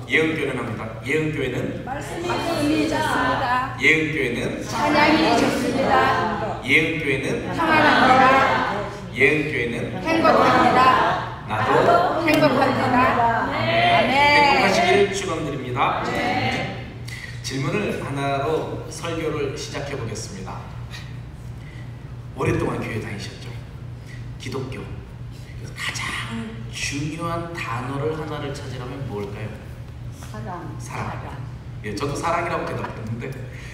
예은교회는 합니다. 예은교회는 말씀이 좋습니다. 예은교회는 찬양이 좋습니다. 예은교회는 평안합니다. 예은교회는 행복합니다. 나도 행복합니다. 아멘. 행복하시기를 축원드립니다. 질문을 하나로 설교를 시작해 보겠습니다. 오랫동안 교회 다니셨죠? 기독교 가장 중요한 단어를 하나를 찾으라면 뭘까요? 사랑. 예, 저도 사랑이라고 대답했는데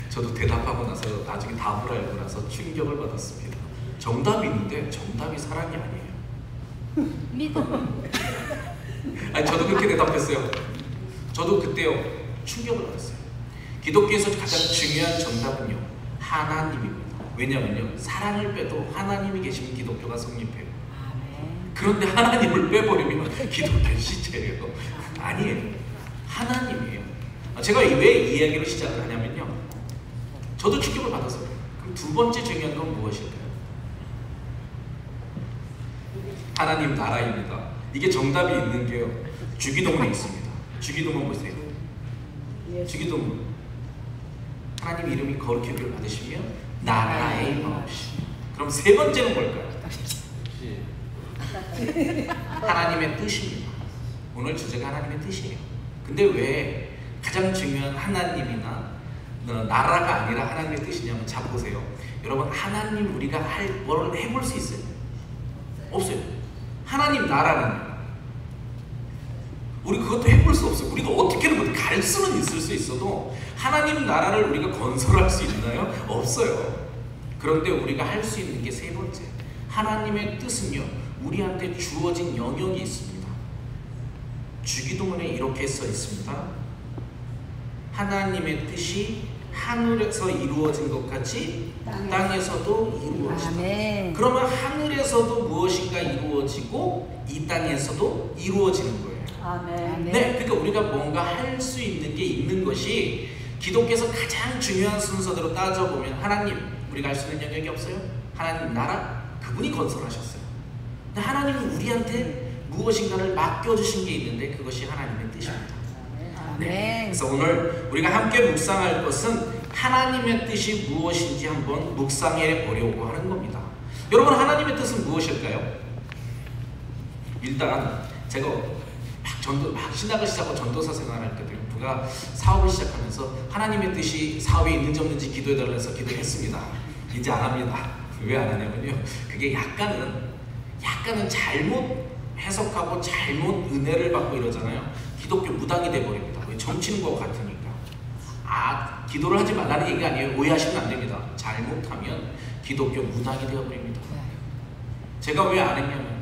저도 대답하고 나서 나중에 답을 알고 나서 충격을 받았습니다. 정답이 있는데 정답이 사랑이 아니에요. 믿음. 아니 저도 그렇게 대답했어요. 저도 그때요 충격을 받았어요. 기독교에서 가장 중요한 정답은요 하나님입니다. 왜냐면요 사랑을 빼도 하나님이 계시면 기독교가 성립해요. 그런데 하나님을 빼버리면 기독교는 시체예요. 아니에요. 하나님이에요. 제가 왜 이 이야기를 시작을 하냐면요 저도 충격을 받았어요. 그럼 두 번째 중요한 건 무엇일까요? 하나님 나라입니다. 이게 정답이 있는 게요 주기도문에 있습니다. 주기도문 보세요. 주기도문 하나님 이름이 거룩히 여김을 받으시며 나라의 임하옵시며. 그럼 세 번째는 뭘까요? 하나님의 뜻입니다. 오늘 주제가 하나님의 뜻이에요. 근데 왜 가장 중요한 하나님이나 나라가 아니라 하나님의 뜻이냐면 자 보세요. 여러분 하나님 우리가 뭘 해볼 수 있어요? 없어요. 하나님 나라는 우리 그것도 해볼 수 없어요. 우리가 어떻게든 갈 수는 있을 수 있어도 하나님 나라를 우리가 건설할 수 있나요? 없어요. 그런데 우리가 할 수 있는 게 세 번째 하나님의 뜻은요 우리한테 주어진 영역이 있습니다. 주기도문에 이렇게 써 있습니다. 하나님의 뜻이 하늘에서 이루어진 것 같이 땅에서도 이루어지다. 그러면 하늘에서도 무엇인가 이루어지고 이 땅에서도 이루어지는 거예요. 아멘. 네, 그러니까 우리가 뭔가 할 수 있는 게 있는 것이 기독교에서 가장 중요한 순서대로 따져보면 하나님, 우리가 할 수 있는 영역이 없어요? 하나님 나라, 그분이 건설하셨어요. 근데 하나님은 우리한테 무엇인가를 맡겨주신 게 있는데 그것이 하나님의 뜻입니다. 네, 그래서 오늘 우리가 함께 묵상할 것은 하나님의 뜻이 무엇인지 한번 묵상해 보려고 하는 겁니다. 여러분 하나님의 뜻은 무엇일까요? 일단 제가 막 신학을 시작하고 전도사 생활할 때도 누가 사업을 시작하면서 하나님의 뜻이 사업에 있는지 없는지 기도해달라 해서 기도했습니다. 이제 안 합니다. 왜 안 하냐면요 그게 약간은 잘못 해석하고 잘못 은혜를 받고 이러잖아요. 기독교 무당이 돼버립니다. 왜 정치는 것 같으니까. 기도를 하지 말라는 얘기가 아니에요. 오해하시면 안 됩니다. 잘못하면 기독교 무당이 되어버립니다. 제가 왜 안 했냐면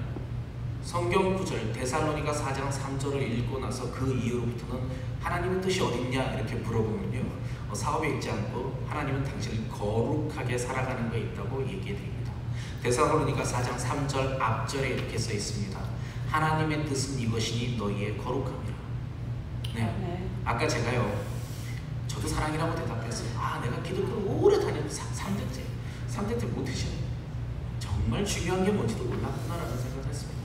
성경 구절 데살로니가 4장 3절을 읽고 나서 그 이후로부터는 하나님의 뜻이 어딨냐 이렇게 물어보면요 사업에 있지 않고 하나님은 당신을 거룩하게 살아가는 거에 있다고 얘기해 드립니다. 데살로니가 4장 3절 앞절에 이렇게 써 있습니다. 하나님의 뜻은 이것이니 너희의 거룩함이라. 네. 아까 제가요 저도 사랑이라고 대답했어요. 내가 기독교를 오래 다녔는데 3대째 못해지네. 정말 중요한 게 뭔지도 몰랐구나라는 생각을 했습니다.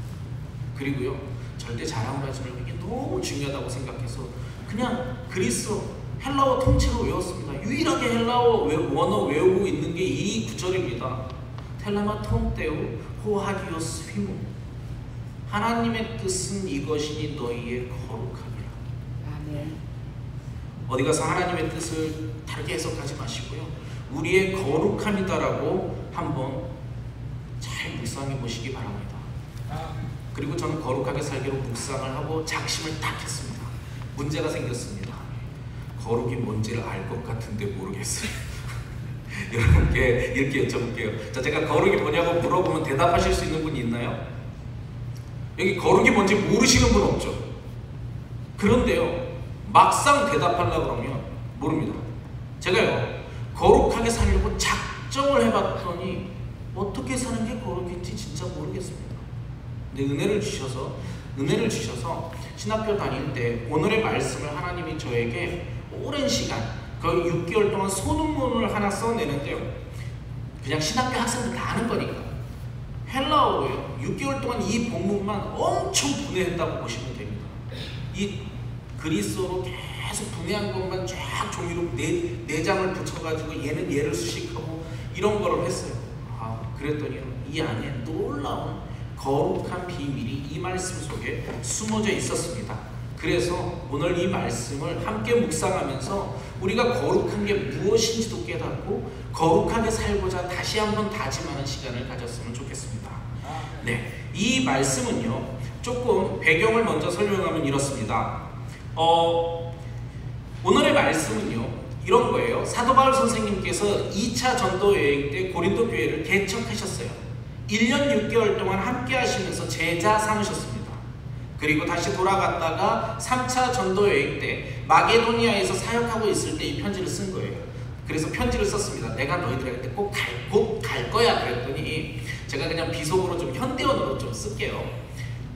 그리고요 절대 자랑을 하지 말고 이게 너무 중요하다고 생각해서 그냥 그리스어 헬라어 통째로 외웠습니다. 유일하게 헬라어 원어 외우고 있는 게 이 구절입니다. 텔레마 톰테오 호하기오스 휘무. 하나님의 뜻은 이것이니 너희의 거룩함이라. 아멘. 어디 가서 하나님의 뜻을 다르게 해석하지 마시고요 우리의 거룩함이다라고 한번 잘 묵상해 보시기 바랍니다. 그리고 저는 거룩하게 살기로 묵상을 하고 작심을 딱 했습니다. 문제가 생겼습니다. 거룩이 뭔지를 알 것 같은데 모르겠어요. 여러분께 이렇게 여쭤볼게요. 자, 제가 거룩이 뭐냐고 물어보면 대답하실 수 있는 분이 있나요? 여기 거룩이 뭔지 모르시는 분 없죠? 그런데요 막상 대답하려고 그러면 모릅니다. 제가요 거룩하게 살려고 작정을 해봤더니 어떻게 사는 게 거룩인지 진짜 모르겠습니다. 근데 은혜를 주셔서 신학교 다닐 때 오늘의 말씀을 하나님이 저에게 오랜 시간 거의 6개월 동안 소논문을 하나 써내는데요 그냥 신학교 학생들 다 아는 거니까 헬라어로요 6개월 동안 이 본문만 엄청 분해했다고 보시면 됩니다. 이 그리스어로 계속 분해한 것만 쫙 종이로 네 장을 붙여가지고 얘는 얘를 수식하고 이런 거를 했어요. 그랬더니 이 안에 놀라운 거룩한 비밀이 이 말씀 속에 숨어져 있었습니다. 그래서 오늘 이 말씀을 함께 묵상하면서 우리가 거룩한 게 무엇인지도 깨닫고 거룩하게 살고자 다시 한번 다짐하는 시간을 가졌으면 좋겠습니다. 네, 이 말씀은요, 조금 배경을 먼저 설명하면 이렇습니다. 오늘의 말씀은요, 이런 거예요. 사도 바울 선생님께서 2차 전도 여행 때 고린도 교회를 개척하셨어요. 1년 6개월 동안 함께 하시면서 제자 삼으셨습니다. 그리고 다시 돌아갔다가 3차 전도 여행 때 마게도니아에서 사역하고 있을 때 이 편지를 쓴 거예요. 그래서 편지를 썼습니다. 내가 너희들한테 곧 갈 거야 그랬더니 제가 그냥 비속어로 좀 현대언어로 좀 쓸게요.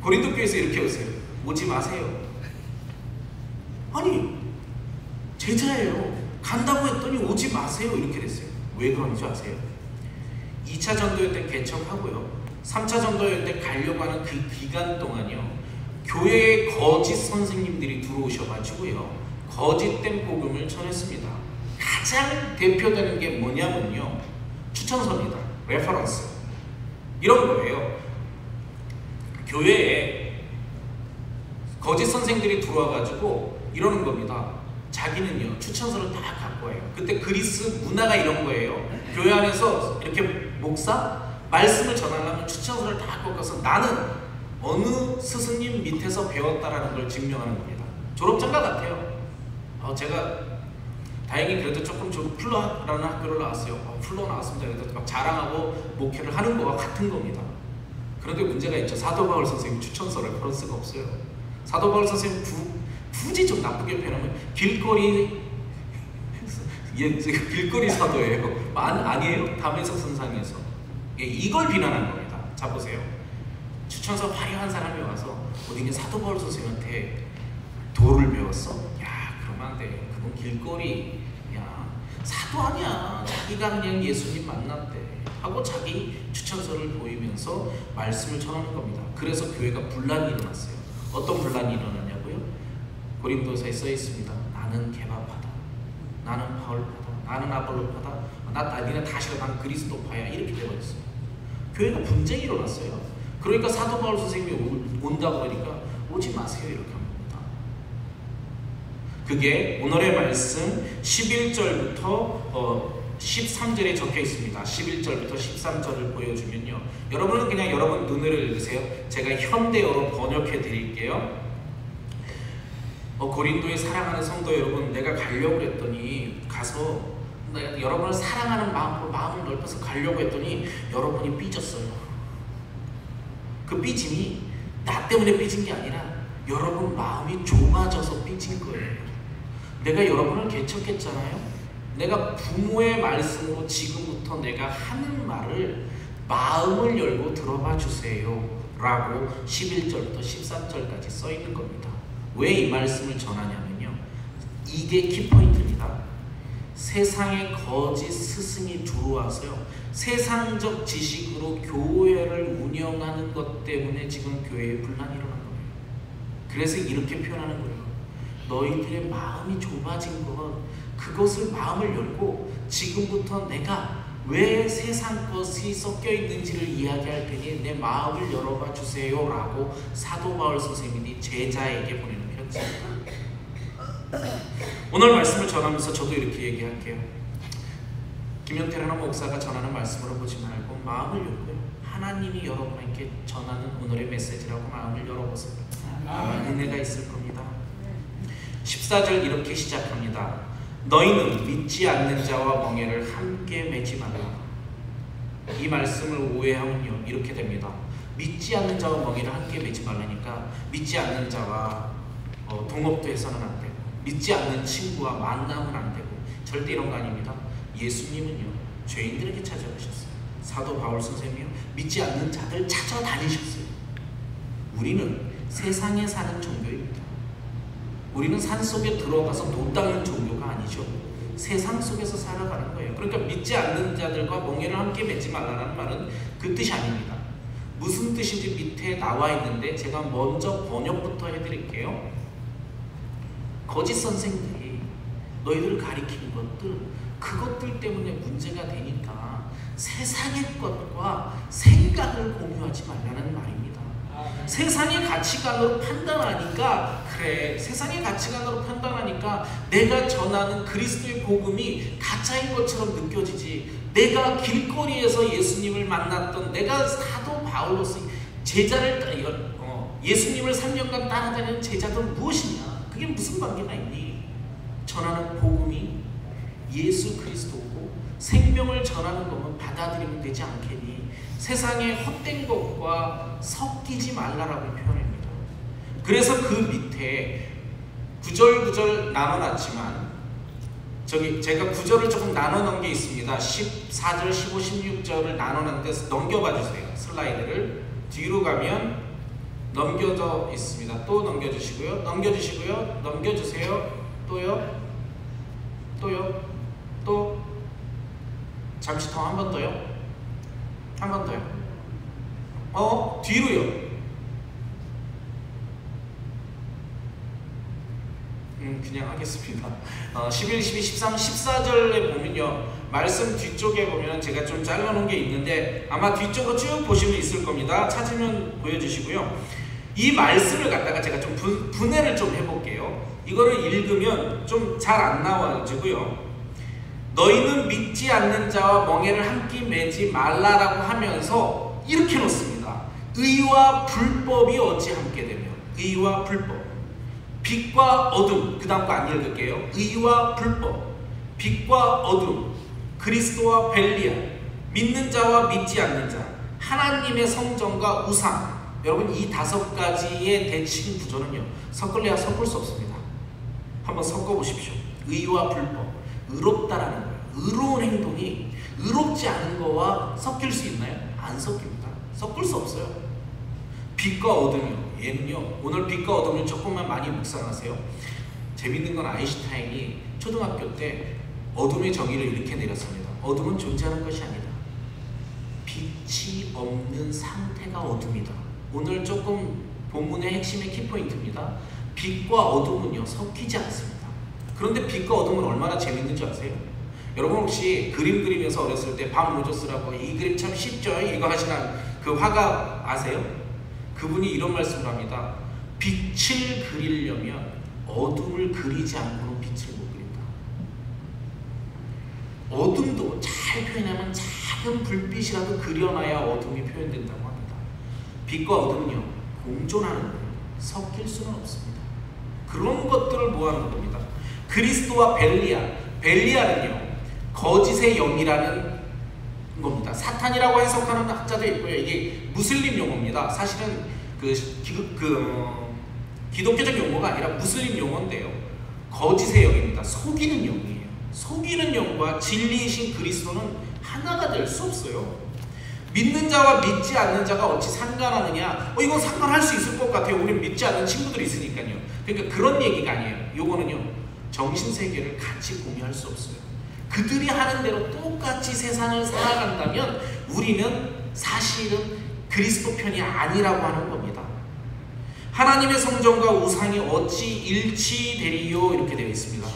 고린도 교회에서 이렇게 오세요. 오지 마세요. 아니 제자예요. 간다고 했더니 오지 마세요 이렇게 됐어요. 왜 그런지 아세요? 2차 전도회 때 개척하고요, 3차 전도회 때 가려고 하는 그 기간 동안요, 교회에 거짓 선생님들이 들어오셔가지고요, 거짓된 복음을 전했습니다. 가장 대표되는 게 뭐냐면요, 추천서입니다. 레퍼런스. 이런 거예요. 교회에 거짓 선생들이 들어와가지고 이러는 겁니다. 자기는요 추천서를 다 갖고 와요. 그때 그리스 문화가 이런 거예요. 교회 안에서 이렇게 목사 말씀을 전하려면 추천서를 다 갖고 가서 나는 어느 스승님 밑에서 배웠다라는 걸 증명하는 겁니다. 졸업장과 같아요. 제가 다행히 그래도 조금 플러라는 학교를 나왔어요. 플러 나왔습니다. 그래도 막 자랑하고 목회를 하는 거와 같은 겁니다. 그런데 문제가 있죠. 사도 바울 선생님 추천서 레퍼런스가 없어요. 사도 바울 선생님 굳이 좀 나쁘게 표현하면 길거리 사도예요. 아니에요. 담에석 선상에서 이걸 비난한 겁니다. 자 보세요. 추천서 화려한 사람이 와서 어디 사도 바울 선생님한테 도를 배웠어? 야 그러면 안 돼. 그건 길거리 사도 아니야. 자기가 그냥 예수님 만났대 하고 자기 추천서를 보이면서 말씀을 전하는 겁니다. 그래서 교회가 분란이 일어났어요. 어떤 분란이 일어났냐고요? 고린도서에 써 있습니다. 나는 개바파다, 나는 바울파다, 나는 아볼로파다, 니네 다 싫어, 난 그리스도파야 이렇게 되어버렸어요. 교회가 분쟁이 일어났어요. 그러니까 사도 바울 선생님이 온다고 하니까 오지 마세요 이렇게 한 겁니다. 그게 오늘의 말씀 11절부터 13절에 적혀 있습니다. 11절부터 13절을 보여주면요, 여러분은 그냥 여러분 눈으로 읽으세요. 제가 현대어로 번역해 드릴게요. 고린도에 사랑하는 성도 여러분, 내가 가려고 했더니 가서 내가 여러분을 사랑하는 마음으로 마음을 넓혀서 가려고 했더니 여러분이 삐졌어요. 그 삐짐이 나 때문에 삐진 게 아니라 여러분 마음이 좁아져서 삐진 거예요. 내가 여러분을 개척했잖아요. 내가 부모의 말씀으로 지금부터 내가 하는 말을 마음을 열고 들어봐 주세요 라고 11절부터 13절까지 써 있는 겁니다. 왜 이 말씀을 전하냐면요, 이게 키포인트입니다. 세상에 거짓 스승이 들어와서요, 세상적 지식으로 교회를 운영하는 것 때문에 지금 교회에 분란이 일어난 거예요. 그래서 이렇게 표현하는 거예요. 너희들의 마음이 좁아진 것, 그것을 마음을 열고 지금부터 내가 왜 세상 것이 섞여 있는지를 이야기할 테니 내 마음을 열어봐 주세요 라고 사도 바울 선생님이 제자에게 보내는 편지입니다. 오늘 말씀을 전하면서 저도 이렇게 얘기할게요. 김현태라는 목사가 전하는 말씀으로 보지 말고 마음을 열고요, 하나님이 여러분에게 전하는 오늘의 메시지라고 마음을 열어보세요. 아마 은혜가 있을 겁니다. 14절 이렇게 시작합니다. 너희는 믿지 않는 자와 멍에를 함께 매지 말라. 이 말씀을 오해하면요 이렇게 됩니다. 믿지 않는 자와 멍에를 함께 매지 말라니까 믿지 않는 자와 동업도 해서는 안 되고, 믿지 않는 친구와 만나면 안 되고, 절대 이런 거 아닙니다. 예수님은요 죄인들에게 찾아가셨어요. 사도 바울 선생님이요 믿지 않는 자들 찾아다니셨어요. 우리는 세상에 사는 종교입니다. 우리는 산속에 들어가서 노땅는 종교가 아니죠. 세상 속에서 살아가는 거예요. 그러니까 믿지 않는 자들과 멍에를 함께 맺지 말라는 말은 그 뜻이 아닙니다. 무슨 뜻인지 밑에 나와 있는데 제가 먼저 번역부터 해드릴게요. 거짓 선생들이 너희들을 가리키는 것들, 그것들 때문에 문제가 되니까 세상의 것과 생각을 공유하지 말라는 말입니다. 세상의 가치관으로 판단하니까, 그래, 세상의 가치관으로 판단하니까 내가 전하는 그리스도의 복음이 가짜인 것처럼 느껴지지. 내가 길거리에서 예수님을 만났던, 내가 사도 바울로서 제자를 예수님을 3년간 따라다니는 제자들은 무엇이냐? 그게 무슨 관계가 있니? 전하는 복음이 예수 그리스도고 생명을 전하는 것만 받아들이면 되지 않겠니? 세상의 헛된 것과 섞이지 말라라고 표현합니다. 그래서 그 밑에 구절구절 나눠놨지만, 제가 구절을 조금 나눠놓은 게 있습니다. 14절, 15, 16절을 나눠놨는데 넘겨봐 주세요. 슬라이드를 뒤로 가면 넘겨져 있습니다. 또 넘겨주시고요. 넘겨주시고요. 넘겨주세요. 또요. 또요. 또 잠시 더 한 번 더요. 한 번 더요. 뒤로요. 그냥 하겠습니다. 11, 12, 13, 14절에 보면요, 말씀 뒤쪽에 보면 제가 좀 잘라놓은 게 있는데 아마 뒤쪽으로 쭉 보시면 있을 겁니다. 찾으면 보여주시고요. 이 말씀을 갖다가 제가 좀 분해를 좀 해볼게요. 이거를 읽으면 좀 잘 안 나와지고요. 너희는 믿지 않는 자와 멍에를 함께 매지 말라라고 하면서 이렇게 놓습니다. 의와 불법이 어찌 함께 되며, 의와 불법, 빛과 어둠, 그 다음 거 안 읽을게요. 의와 불법, 빛과 어둠, 그리스도와 벨리알, 믿는 자와 믿지 않는 자, 하나님의 성전과 우상. 여러분, 이 5가지의 대칭 구조는요, 섞을래야 섞을 수 없습니다. 한번 섞어보십시오. 의와 불법, 의롭다라는 거예요. 의로운 행동이 의롭지 않은 거와 섞일 수 있나요? 안 섞입니다. 섞을 수 없어요. 빛과 어둠이요. 얘는요, 오늘 빛과 어둠을 조금만 많이 묵상하세요. 재밌는 건 아인슈타인이 초등학교 때 어둠의 정의를 이렇게 내렸습니다. 어둠은 존재하는 것이 아니다. 빛이 없는 상태가 어둠이다. 오늘 조금 본문의 핵심의 키포인트입니다. 빛과 어둠은요, 섞이지 않습니다. 그런데 빛과 어둠은 얼마나 재밌는 줄 아세요? 여러분 혹시 그림 그리면서 어렸을 때 밤 로저스라고 이 그림 참 쉽죠? 이거 하시는 그 화가 아세요? 그분이 이런 말씀을 합니다. 빛을 그리려면 어둠을 그리지 않고는 빛을 못 그린다. 어둠도 잘 표현하면 작은 불빛이라도 그려놔야 어둠이 표현된다고 합니다. 빛과 어둠은요, 공존하는 거예요. 섞일 수는 없습니다. 그런 것들을 모아놓은 겁니다. 그리스도와 벨리알, 벨리알은요, 거짓의 영이라는 겁니다. 사탄이라고 해석하는 학자도 있고요. 이게 무슬림 용어입니다. 사실은 기독교적 용어가 아니라 무슬림 용어인데요. 거짓의 영입니다. 속이는 영이에요. 속이는 영과 진리이신 그리스도는 하나가 될 수 없어요. 믿는 자와 믿지 않는 자가 어찌 상관하느냐? 이건 상관할 수 있을 것 같아요. 우린 믿지 않는 친구들이 있으니까요. 그러니까 그런 얘기가 아니에요. 요거는요, 정신세계를 같이 공유할 수 없어요. 그들이 하는 대로 똑같이 세상을 살아간다면 우리는 사실은 그리스도 편이 아니라고 하는 겁니다. 하나님의 성전과 우상이 어찌 일치되리요? 이렇게 되어 있습니다.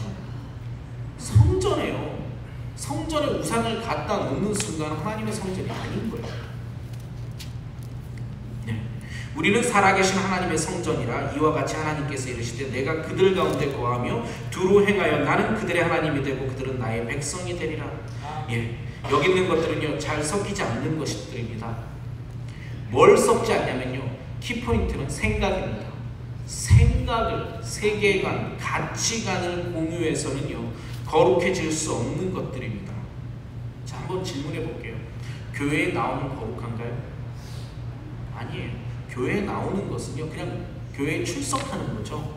성전에요. 성전에 우상을 갖다 놓는 순간 하나님의 성전이 아닌 거예요. 네. 우리는 살아계신 하나님의 성전이라 이와 같이 하나님께서 이르시되 내가 그들 가운데 거하며 두루 행하여 나는 그들의 하나님이 되고 그들은 나의 백성이 되리라. 예, 여기 있는 것들은요, 잘 섞이지 않는 것들입니다. 뭘 섞지 않냐면요, 키포인트는 생각입니다. 생각을, 세계관, 가치관을 공유해서는요, 거룩해질 수 없는 것들입니다. 자, 한번 질문해 볼게요. 교회에 나오면 거룩한가요? 아니에요. 교회에 나오는 것은요, 그냥 교회에 출석하는 거죠.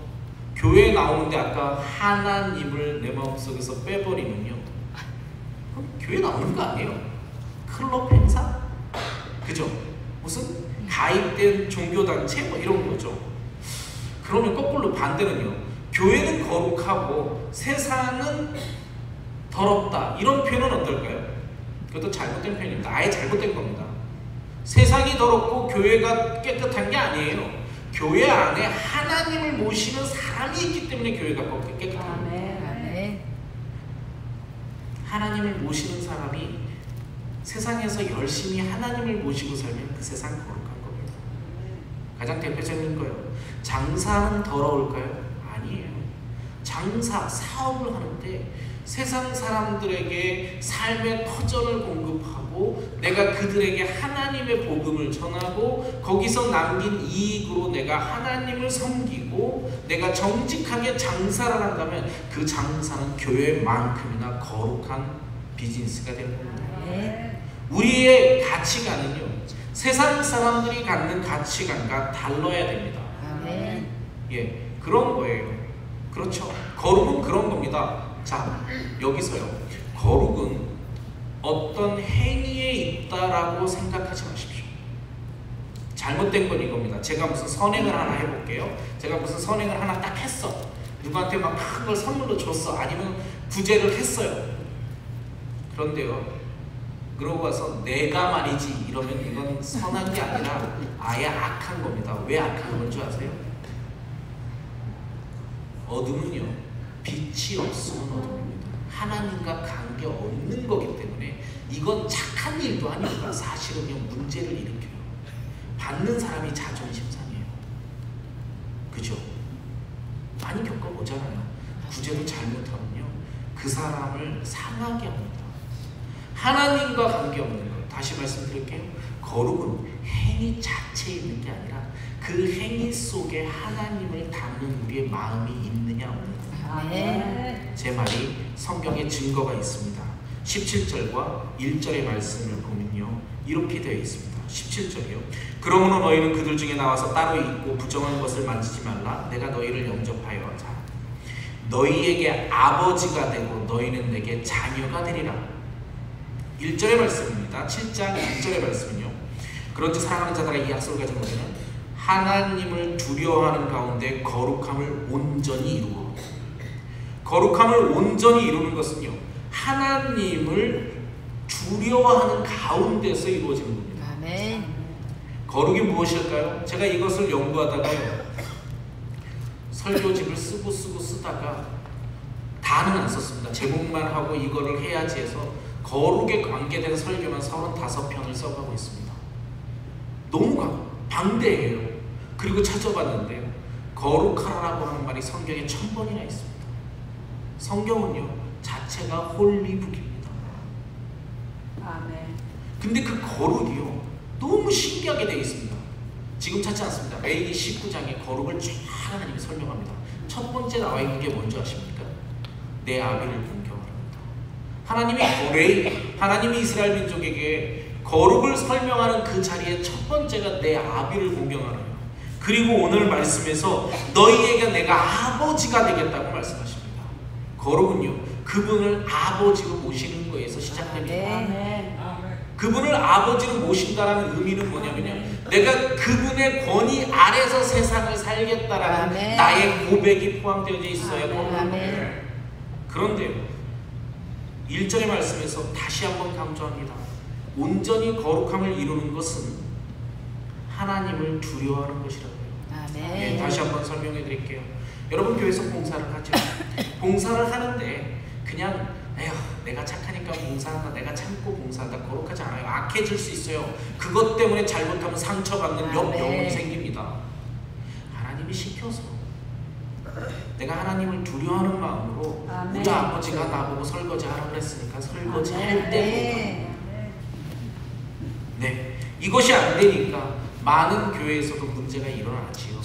교회에 나오는데 아까 하나님을 내 마음속에서 빼버리면요, 그럼 교회 나오는 거 아니에요. 클럽 행사? 그죠? 무슨 가입된 종교단체? 뭐 이런 거죠. 그러면 거꾸로 반대는요, 교회는 거룩하고 세상은 더럽다, 이런 표현은 어떨까요? 그것도 잘못된 표현입니다. 아예 잘못된 겁니다. 세상이 더럽고 교회가 깨끗한 게 아니에요. 교회 안에 하나님을 모시는 사람이 있기 때문에 교회가 깨끗합니다. 아멘. 하나님을 모시는 사람이 세상에서 열심히 하나님을 모시고 살면 그 세상 거룩한 겁니다. 가장 대표적인 거예요. 장사는 더러울까요? 아니에요. 장사, 사업을 하는데 세상 사람들에게 삶의 터전을 공급하고 내가 그들에게 하나님의 복음을 전하고 거기서 남긴 이익으로 내가 하나님을 섬기고 내가 정직하게 장사를 한다면 그 장사는 교회만큼이나 거룩한 비즈니스가 되는 겁니다. 우리의 가치관은요, 세상 사람들이 갖는 가치관과 달라야 됩니다. 예, 그런 거예요. 그렇죠. 거룩은 그런 겁니다. 자, 여기서요. 거룩은 어떤 행위에 있다라고 생각하지 마십시오. 잘못된 건 이겁니다. 제가 무슨 선행을 하나 해볼게요. 제가 무슨 선행을 하나 딱 했어. 누구한테 막 큰 걸 선물로 줬어. 아니면 구제를 했어요. 그런데요, 그러고 와서 내가 말이지 이러면 이건 선한 게 아니라 아예 악한 겁니다. 왜 악한 건 줄 아세요? 어둠은요, 빛이 없으면 어둠입니다. 하나님과 관계 없는 거기 때문에 이건 착한 일도 아닙니다. 사실은요, 문제를 일으켜요. 받는 사람이 자존심 상해요. 그죠? 많이 겪어보잖아요. 구제도 잘못하면요, 그 사람을 상하게 합니다. 하나님과 관계없는 것, 다시 말씀드릴게요. 거룩은 행위 자체에 있는 게 아니라 그 행위 속에 하나님을 담는 우리의 마음이 있느냐 없느냐. 제 말이 성경에 증거가 있습니다. 17절과 1절의 말씀을 보면요, 이렇게 되어 있습니다. 17절이요. 그러므로 너희는 그들 중에 나와서 따로 있고 부정한 것을 만지지 말라. 내가 너희를 영접하여 너희에게 아버지가 되고 너희는 내게 자녀가 되리라. 1절의 말씀입니다. 7장 1절의 말씀은요, 그런지 사랑하는 자들아 이 약속을 가진 너희는 하나님을 두려워하는 가운데 거룩함을 온전히 이루고, 거룩함을 온전히 이루는 것은요, 하나님을 두려워하는 가운데서 이루어지는 겁니다. 아멘. 거룩이 무엇일까요? 제가 이것을 연구하다가요, 설교집을 쓰다가 다는 안 썼습니다. 제목만 하고 이거를 해야지 해서 거룩에 관계된 설교만 35편을 써가고 있습니다. 너무 방대해요. 그리고 찾아봤는데요, 거룩하라고 하는 말이 성경에 1000번이나 있습니다. 성경은요, 자체가 홀리북입니다. 아멘. 근데 그 거룩이요, 너무 신기하게 되어 있습니다. 지금 찾지 않습니다. 레위기 19장에 거룩을 쫙 하나님이 설명합니다. 첫 번째 나와 있는 게 뭔지 아십니까? 내 아비를 공경하라. 하나님이 이스라엘 민족에게 거룩을 설명하는 그 자리에 첫 번째가 내 아비를 공경하라요. 그리고 오늘 말씀에서 너희에게 내가 아버지가 되겠다고 말씀하십니다. 거룩은요, 그분을 아버지로 모시는 거에서 시작됩니다. 아멘. 그분을 아버지로 모신다라는 의미는 뭐냐면요, 내가 그분의 권위 아래서 세상을 살겠다라는 아멘. 나의 고백이 포함되어 있어야 아멘. 그런데요, 1절의 말씀에서 다시 한번 강조합니다. 온전히 거룩함을 이루는 것은 하나님을 두려워하는 것이라고요. 아멘. 네, 다시 한번 설명해 드릴게요. 여러분 교회에서 봉사를 하죠. 봉사를 하는데 그냥 에휴, 내가 착하니까 봉사한다, 내가 참고 봉사한다, 거룩하지 않아요. 악해질 수 있어요. 그것 때문에 잘못하면 상처받는 역병이 생깁니다. 하나님이 시켜서 내가 하나님을 두려워하는 마음으로 아멘. 우리 아버지가 나보고 설거지 하라고 그랬으니까 설거지 할 때부터, 네, 이것이 안 되니까 많은 교회에서도 문제가 일어나지요.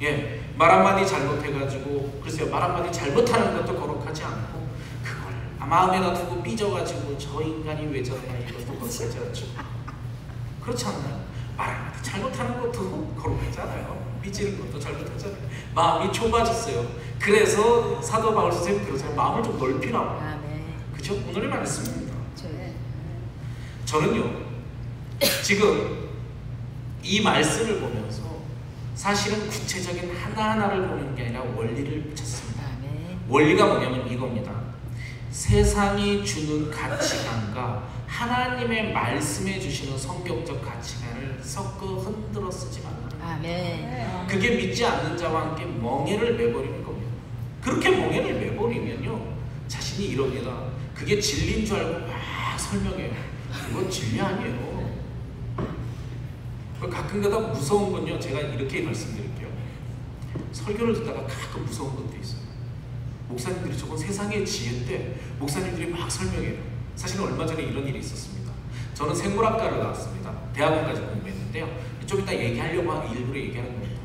예, 말 한마디 잘못해가지고, 글쎄요, 말 한마디 잘못하는 것도 거룩하지 않고 그걸 마음에다 두고 삐져가지고 저 인간이 왜 저러나, 이것도 거룩하지 않죠. 그렇지 않나요? 말 한마디 잘못하는 것도 거룩하지 않아요. 삐지는 것도 잘못하잖아요. 마음이 좁아졌어요. 그래서 사도 바울 선생님 그러세요. 마음을 좀 넓히라고. 그죠? 오늘의 말씀입니다. 저는요, 지금 이 말씀을 보면서 사실은 구체적인 하나하나를 보는 게 아니라 원리를 찾습니다. 원리가 뭐냐면 이겁니다. 세상이 주는 가치관과 하나님의 말씀해 주시는 성경적 가치관을 섞어 흔들어 쓰지 말라는 아멘. 그게 믿지 않는 자와 함께 멍에를 매버리는 겁니다. 그렇게 멍에를 매버리면요 자신이 이럽니다. 그게 진리인 줄 알고 막 설명해요. 그건 진리 아니에요. 가끔가다 무서운 건요, 제가 이렇게 말씀드릴게요. 설교를 듣다가 가끔 무서운 것도 있어요. 목사님들이 저건 세상의 지혜인데 목사님들이 막 설명해요. 사실은 얼마 전에 이런 일이 있었습니다. 저는 생물학과를 나왔습니다. 대학원까지 공부했는데요. 좀 이따 얘기하려고 하고 일부러 얘기하는 겁니다.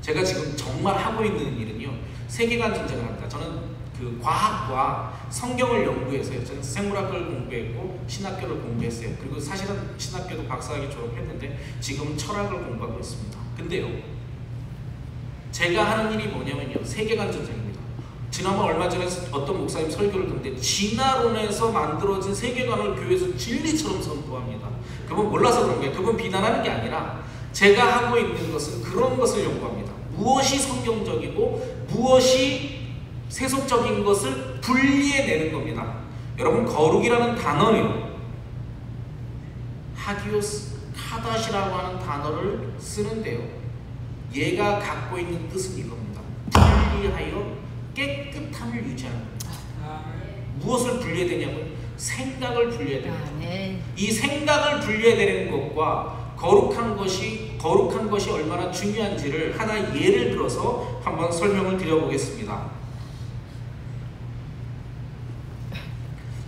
제가 지금 정말 하고 있는 일은요, 세계관 전쟁을 합니다. 저는 그 과학과 성경을 연구해서요. 저는 생물학을 공부했고 신학교를 공부했어요. 그리고 사실은 신학교도 박사학위 졸업했는데 지금 철학을 공부하고 있습니다. 근데요, 제가 하는 일이 뭐냐면요, 세계관 전쟁입니다. 지난번 얼마 전에 어떤 목사님 설교를 듣는데 진화론에서 만들어진 세계관을 교회에서 진리처럼 선포합니다. 그분 몰라서 그런 거예요. 그분 비난하는 게 아니라 제가 하고 있는 것은 그런 것을 연구합니다. 무엇이 성경적이고 무엇이 세속적인 것을 분리해내는 겁니다. 여러분, 거룩이라는 단어는요, 하기오스 카다시라고 하는 단어를 쓰는데요, 얘가 갖고 있는 뜻은 이겁니다. 분리하여 깨끗함을 유지하는 겁니다. 무엇을 분리해야 되냐고요? 생각을 분리해야 됩니다. 이 생각을 분리해내는 것과 거룩한 것이 얼마나 중요한지를 하나 예를 들어서 한번 설명을 드려보겠습니다.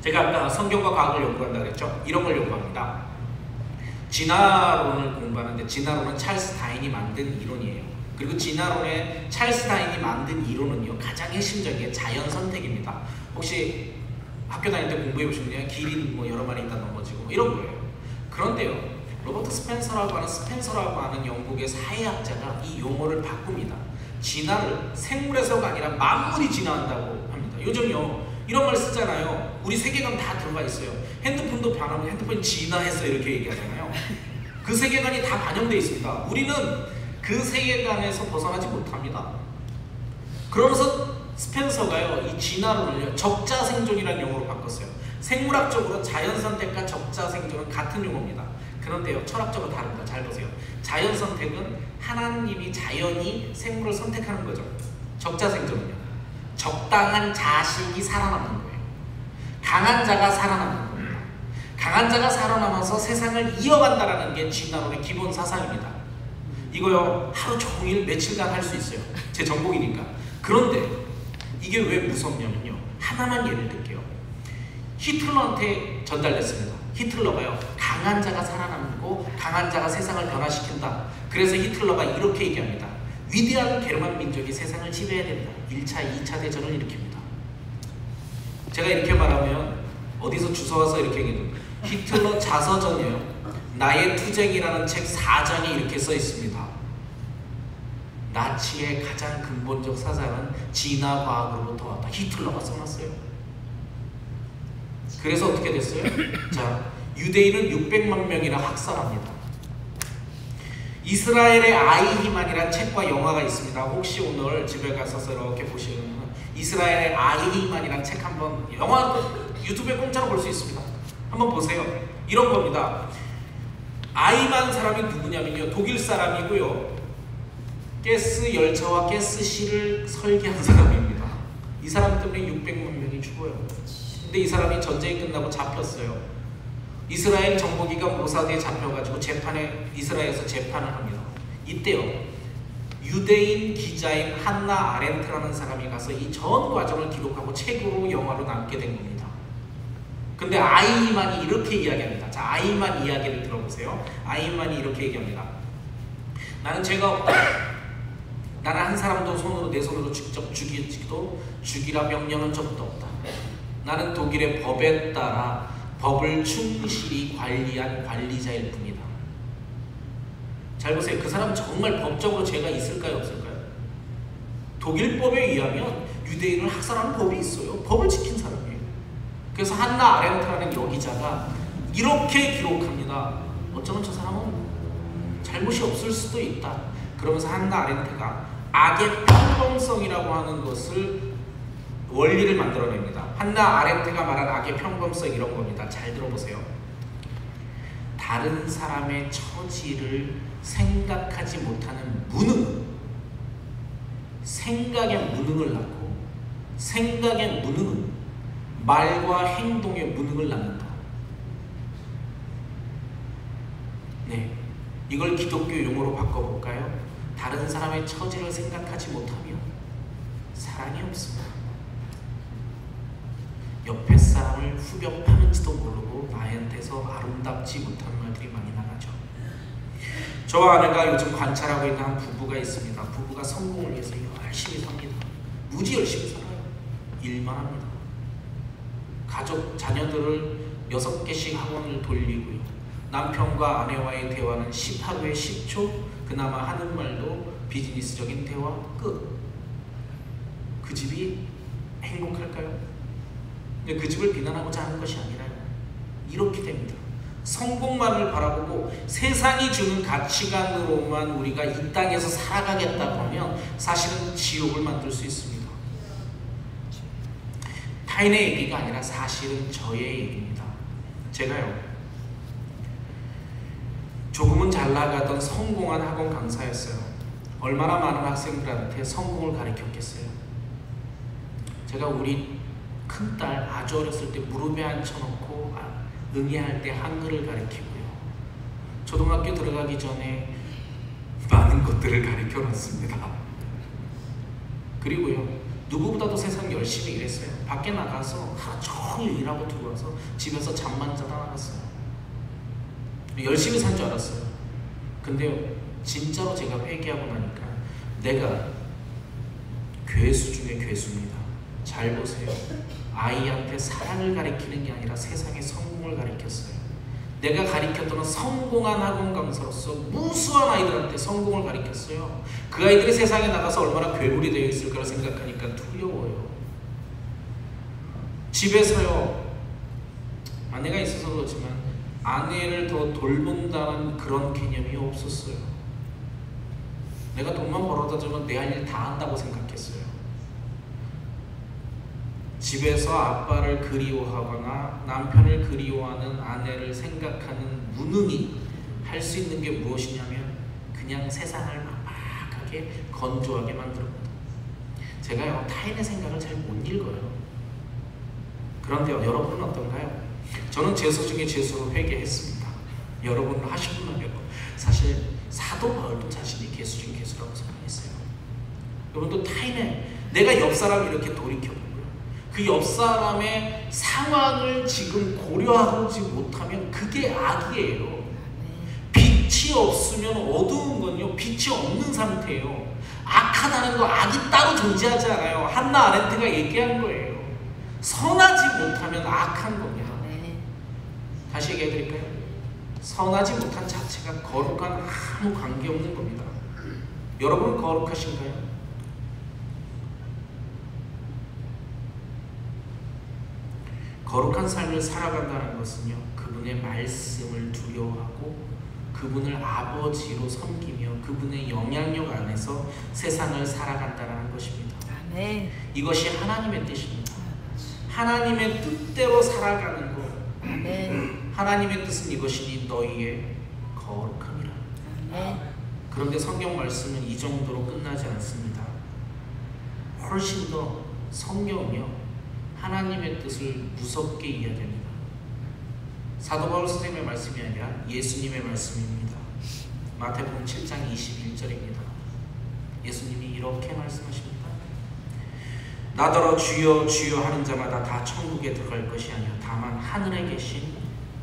제가 아까 성경과 과학을 연구한다고 했죠. 이런 걸 연구합니다. 진화론을 공부하는데, 진화론은 찰스 다윈이 만든 이론이에요. 그리고 진화론의 찰스 다윈이 만든 이론은요, 가장 핵심적인 게 자연 선택입니다. 혹시 학교 다닐 때 공부해 보시면요, 길이 뭐 여러 마리 있다 넘어지고 뭐 이런 거예요. 그런데요, 로버트 스펜서라고 하는 영국의 사회학자가 이 용어를 바꿉니다. 진화를 생물에서가 아니라 만물이 진화한다고 합니다. 요즘요, 이런 말 쓰잖아요. 우리 세계관 다 들어가 있어요. 핸드폰도 변하면 핸드폰이 진화했어 이렇게 얘기하잖아요. 그 세계관이 다 반영되어 있습니다. 우리는 그 세계관에서 벗어나지 못합니다. 그러면서 스펜서가요, 이 진화론을 적자생존이라는 용어로 바꿨어요. 생물학적으로 자연선택과 적자생존은 같은 용어입니다. 그런데요, 철학적으로 다릅니다. 잘 보세요. 자연선택은 하나님이 자연이 생물을 선택하는 거죠. 적자생존은요, 적당한 자식이 살아남는 거예요. 강한 자가 살아남는 겁니다. 강한 자가 살아남아서 세상을 이어간다는 게 진화론의 기본 사상입니다. 이거요, 하루 종일 며칠간 할 수 있어요. 제 전공이니까. 그런데 이게 왜 무섭냐면요, 하나만 예를 들게요. 히틀러한테 전달됐습니다. 히틀러가요, 강한 자가 살아남고 강한 자가 세상을 변화시킨다. 그래서 히틀러가 이렇게 얘기합니다. 위대한 게르만 민족이 세상을 지배해야 된다. 1차, 2차 대전을 일으킵니다. 제가 이렇게 말하면 어디서 주워와서 이렇게 얘기해요. 히틀러 자서전이에요. 나의 투쟁이라는 책 4장에 이렇게 써 있습니다. 나치의 가장 근본적 사상은 진화과학으로부터 왔다. 히틀러가 써놨어요. 그래서 어떻게 됐어요? 자, 유대인은 600만 명이나 학살합니다. 이스라엘의 아이히만이라는 책과 영화가 있습니다. 혹시 오늘 집에 가서 이렇게 보시면 이스라엘의 아이히만이라는 책 한번, 영화 유튜브에 공짜로 볼 수 있습니다. 한번 보세요. 이런 겁니다. 아이만 사람이 누구냐면요, 독일 사람이고요, 가스 열차와 가스실을 설계한 사람입니다. 이 사람 때문에 600만 명이 죽어요. 근데 이 사람이 전쟁이 끝나고 잡혔어요. 이스라엘 정보기관 모사드에 잡혀가지고 이스라엘에서 재판을 합니다. 이때요, 유대인 기자인 한나 아렌트라는 사람이 가서 이 전 과정을 기록하고 책으로 영화로 남게 된 겁니다. 근데 아이만이 이렇게 이야기합니다. 자, 아이만 이야기를 들어보세요. 아이만이 이렇게 얘기합니다. 나는 죄가 없다. 나는 한 사람도 내 손으로 직접 죽이라 명령한 적도 없다. 나는 독일의 법에 따라 법을 충실히 관리한 관리자일 뿐이다. 잘 보세요. 그 사람 정말 법적으로 죄가 있을까요, 없을까요? 독일법에 의하면 유대인을 학살하는 법이 있어요. 법을 지킨 사람이에요. 그래서 한나 아렌트라는 여기자가 이렇게 기록합니다. 어쩌면 저 사람은 잘못이 없을 수도 있다. 그러면서 한나 아렌트가 악의 평범성이라고 하는 것을 원리를 만들어냅니다. 한나 아렌트가 말한 악의 평범성 이런 겁니다. 잘 들어보세요. 다른 사람의 처지를 생각하지 못하는 무능, 생각의 무능을 낳고 생각의 무능은 말과 행동의 무능을 낳는다. 네, 이걸 기독교 용어로 바꿔볼까요? 다른 사람의 처지를 생각하지 못하면 사랑이 없습니다. 옆에 사람을 후벼 파는지도 모르고 나한테서 아름답지 못한 말들이 많이 나가죠. 저와 아내가 요즘 관찰하고 있는 한 부부가 있습니다. 부부가 성공을 위해서 열심히 삽니다. 무지 열심히 살아요. 일만 합니다. 가족, 자녀들을 6개씩 학원을 돌리고요. 남편과 아내와의 대화는 18회에 10초, 그나마 하는 말도 비즈니스적인 대화 끝. 그 집이 행복할까요? 근데 그 집을 비난하고자 하는 것이 아니라요. 이렇게 됩니다. 성공만을 바라보고 세상이 주는 가치관으로만 우리가 이 땅에서 살아가겠다고 하면 사실은 지옥을 만들 수 있습니다. 타인의 얘기가 아니라 사실은 저의 얘기입니다. 제가요, 조금은 잘 나가던 성공한 학원 강사였어요. 얼마나 많은 학생들한테 성공을 가르쳤겠어요. 제가 우리 큰딸 아주 어렸을 때 무릎에 앉혀놓고 응애할 때 한글을 가르치고요. 초등학교 들어가기 전에 많은 것들을 가르쳐놨습니다. 그리고요, 누구보다도 세상 열심히 일했어요. 밖에 나가서 하루 종일 일하고 들어와서 집에서 잠만 자다 나갔어요. 열심히 산 줄 알았어요. 근데 진짜로 제가 회개하고 나니까 내가 괴수 중에 괴수입니다. 잘 보세요. 아이한테 사랑을 가르치는 게 아니라 세상의 성공을 가르쳤어요. 내가 가르쳤던 성공한 학원 강사로서 무수한 아이들한테 성공을 가르쳤어요. 그 아이들이 세상에 나가서 얼마나 괴물이 되어 있을까 생각하니까 두려워요. 집에서요, 아내가 있어서 그렇지만 아내를 더 돌본다는 그런 개념이 없었어요. 내가 돈만 벌어다 주면 내 할 일 다 한다고 생각했어요. 집에서 아빠를 그리워하거나 남편을 그리워하는 아내를 생각하는 무능이 할 수 있는 게 무엇이냐면 그냥 세상을 막막하게 건조하게 만듭니다. 제가요, 타인의 생각을 잘 못 읽어요. 그런데요, 여러분은 어떤가요? 저는 재수 중에 재수로 회개했습니다. 여러분은 하시구나요. 사실 사도 바울도 자신이 개수 중 개수라고 생각했어요. 여러분도 타인의, 내가 옆 사람 이렇게 돌이켜보고요, 그 옆 사람의 상황을 지금 고려하지 못하면 그게 악이에요. 빛이 없으면 어두운 건요, 빛이 없는 상태예요. 악하다는 거, 악이 따로 존재하지 않아요. 한나 아렌트가 얘기한 거예요. 선하지 못하면 악한 겁니다. 다시 얘기해 드릴까요? 선하지 못한 자체가 거룩한 아무 관계없는 겁니다. 여러분은 거룩하신가요? 거룩한 삶을 살아간다는 것은요, 그분의 말씀을 두려워하고 그분을 아버지로 섬기며 그분의 영향력 안에서 세상을 살아간다는 것입니다. 아멘. 이것이 하나님의 뜻입니다. 하나님의 뜻대로 살아가는 것. 아멘. 하나님의 뜻은 이것이니 너희의 거룩함이라. 아멘. 그런데 성경 말씀은 이 정도로 끝나지 않습니다. 훨씬 더 성경은요, 하나님의 뜻을 무섭게 이야기합니다. 사도 바울 선생님의 말씀이 아니라 예수님의 말씀입니다. 마태복음 7장 21절입니다. 예수님이 이렇게 말씀하십니다. 나더러 주여 주여 하는 자마다 다 천국에 들어갈 것이 아니라 다만 하늘에 계신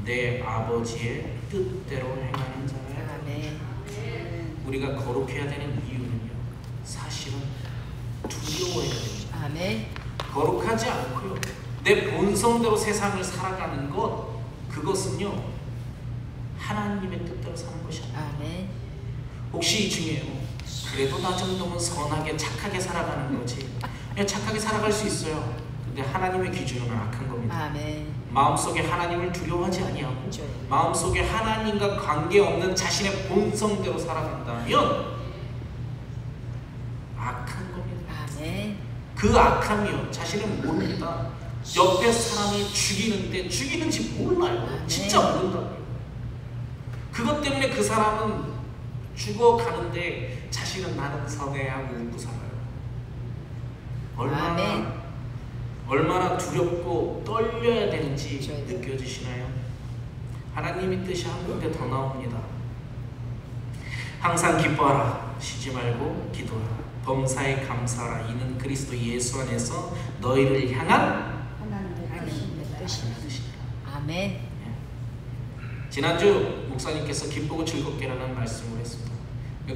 내 아버지의 뜻대로 행하는 자라. 아멘. 우리가 거룩해야 되는 이유는요, 사실은 두려워해야 됩니다. 아멘. 거룩하지 않고요, 내 본성대로 세상을 살아가는 것, 그것은요 하나님의 뜻대로 사는 것이 아니에요. 아멘. 혹시 이 중에요, 그래도 나 정도면 선하게 착하게 살아가는 거지, 그냥 착하게 살아갈 수 있어요. 근데 하나님의 기준은 악한 겁니다. 아멘. 마음속에 하나님을 두려워하지 아니하고 그렇죠. 마음속에 하나님과 관계없는 자신의 본성대로 살아간다면 악한 겁니다. 아멘. 그 악함이요, 자신은 모릅니다. 옆에 사람을 죽이는데 죽이는지 몰라요. 진짜 모른다고요. 그것 때문에 그 사람은 죽어가는데 자신은 나는 선해하고 웃고 살아요. 얼마나 두렵고 떨려야 되는지 느껴지시나요? 하나님의 뜻이 한 군데 더 나옵니다. 항상 기뻐하라, 쉬지 말고 기도하라, 범사에 감사하라, 이는 그리스도 예수 안에서 너희를 향한 하나님의 뜻이니라. 아멘. 지난주 목사님께서 기쁘고 즐겁게라는 말씀을 했습니다.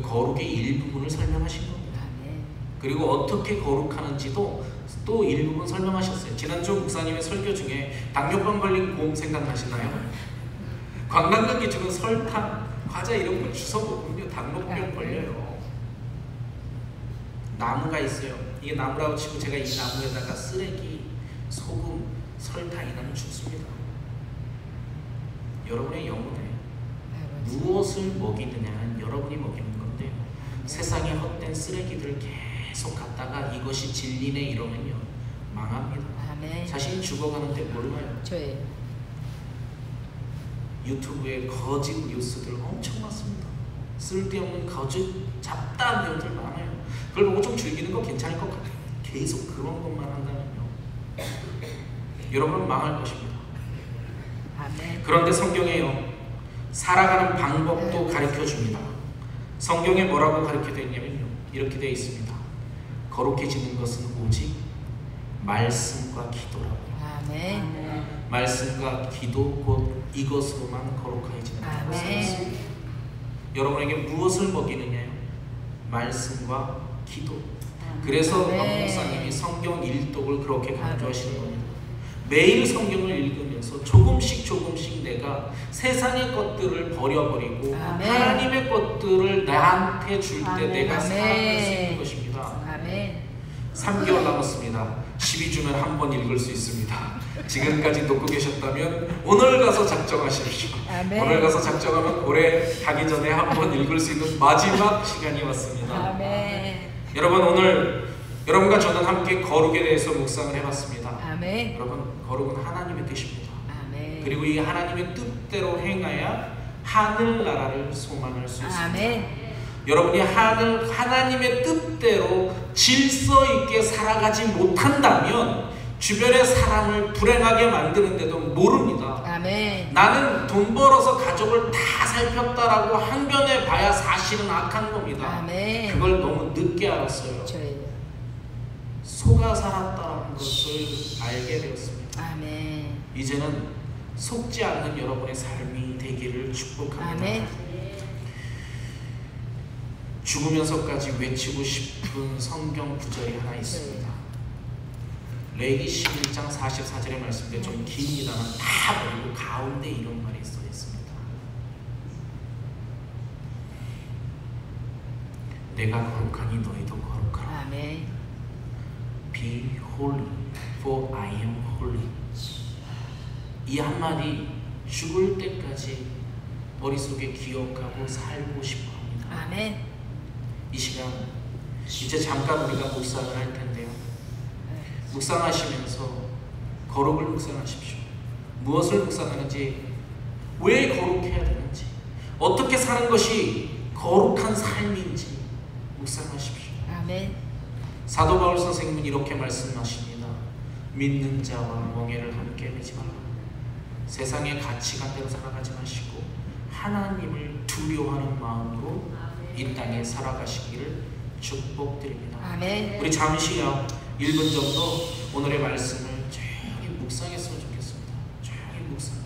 거룩의 일부분을 설명하신 겁니다. 아멘. 그리고 어떻게 거룩하는지도 또 일부분 설명하셨어요. 지난주 목사님의 설교 중에 당뇨병 걸린 곰 생각나시나요? 관광객이 주는 설탕, 과자 이런 거 주워 먹으면 당뇨병 걸려요. 나무가 있어요. 이게 나무라고 치고 제가 이 나무에다가 쓰레기, 소금, 설탕 이런 거 줍습니다. 여러분의 영혼에 무엇을 먹이느냐는 여러분이 먹이는 건데요. 세상에 헛된 쓰레기들을 계속 갖다가 이것이 진리네 이러면요 망합니다. 아멘. 자신이 죽어가는데 몰라요. 저예요. 유튜브에 거짓 뉴스들 엄청 많습니다. 쓸데없는 거짓 잡다한 내용들 많아요. 그걸 보고 좀 즐기는 거 괜찮을 것 같아요. 계속 그런 것만 한다면요 여러분은 망할 것입니다. 아멘. 그런데 성경에요 살아가는 방법도 가르쳐 줍니다. 성경에 뭐라고 가르쳐 되어 있냐면요 이렇게 되어 있습니다. 거룩해지는 것은 오직 말씀과 기도라고. 아멘. 말씀과 기도 곧 이것으로만 거룩해지는 것을 아멘. 여러분에게 무엇을 먹이느냐요? 말씀과 기도. 그래서 박 목사님이 성경 일독을 그렇게 강조하시는 겁니다. 매일 성경을 읽으면서 조금씩 내가 세상의 것들을 버려버리고 하나님의 것들을 나한테 줄 때 내가 살아갈 수 있는 것입니다. 아멘. 3개월 남았습니다. 12주면 한 번 읽을 수 있습니다. 지금까지 놓고 계셨다면 오늘 가서 작정하십시오. 아멘. 오늘 가서 작정하면 올해 가기 전에 한 번 읽을 수 있는 마지막 시간이 왔습니다. 아멘. 여러분 오늘 여러분과 저는 함께 거룩에 대해서 묵상을 해봤습니다. 아멘. 여러분 거룩은 하나님의 뜻입니다. 아멘. 그리고 이 하나님의 뜻대로 행하여 하늘나라를 소망할 수 있습니다. 아멘. 여러분이 하나님의 뜻대로 질서 있게 살아가지 못한다면 주변의 사람을 불행하게 만드는데도 모릅니다. 아멘. 나는 돈 벌어서 가족을 다 살폈다라고 항변해 봐야 사실은 악한 겁니다. 아멘. 그걸 너무 늦게 알았어요. 저예요. 속아 살았다는 것을 알게 되었습니다. 아멘. 이제는 속지 않는 여러분의 삶이 되기를 축복합니다. 아멘. 죽으면서까지 외치고 싶은 성경 구절이 하나 있습니다. 레위기 11장 44절의 말씀인데 좀 깁니다만 다 버리고 가운데 이런 말이 써 있습니다. 내가 거룩하니 너희도 거룩하라. 아멘. Be holy, for I am holy. 이 한마디 죽을 때까지 머릿속에 기억하고 살고 싶어 합니다. 아멘. 이 시간 이제 잠깐 우리가 묵상을 할 텐데요. 묵상하시면서 거룩을 묵상하십시오. 무엇을 묵상하는지, 왜 거룩해야 되는지, 어떻게 사는 것이 거룩한 삶인지 묵상하십시오. 아멘. 사도 바울 선생님은 이렇게 말씀하십니다. 믿는 자와 멍에를 함께 매지 말라. 세상의 가치관대로 살아가지 마시고 하나님을 두려워하는 마음으로 이 땅에 살아가시기를 축복드립니다. 아멘. 우리 잠시요 1분 정도 오늘의 말씀을 조용히 묵상했으면 좋겠습니다. 조용히 묵상.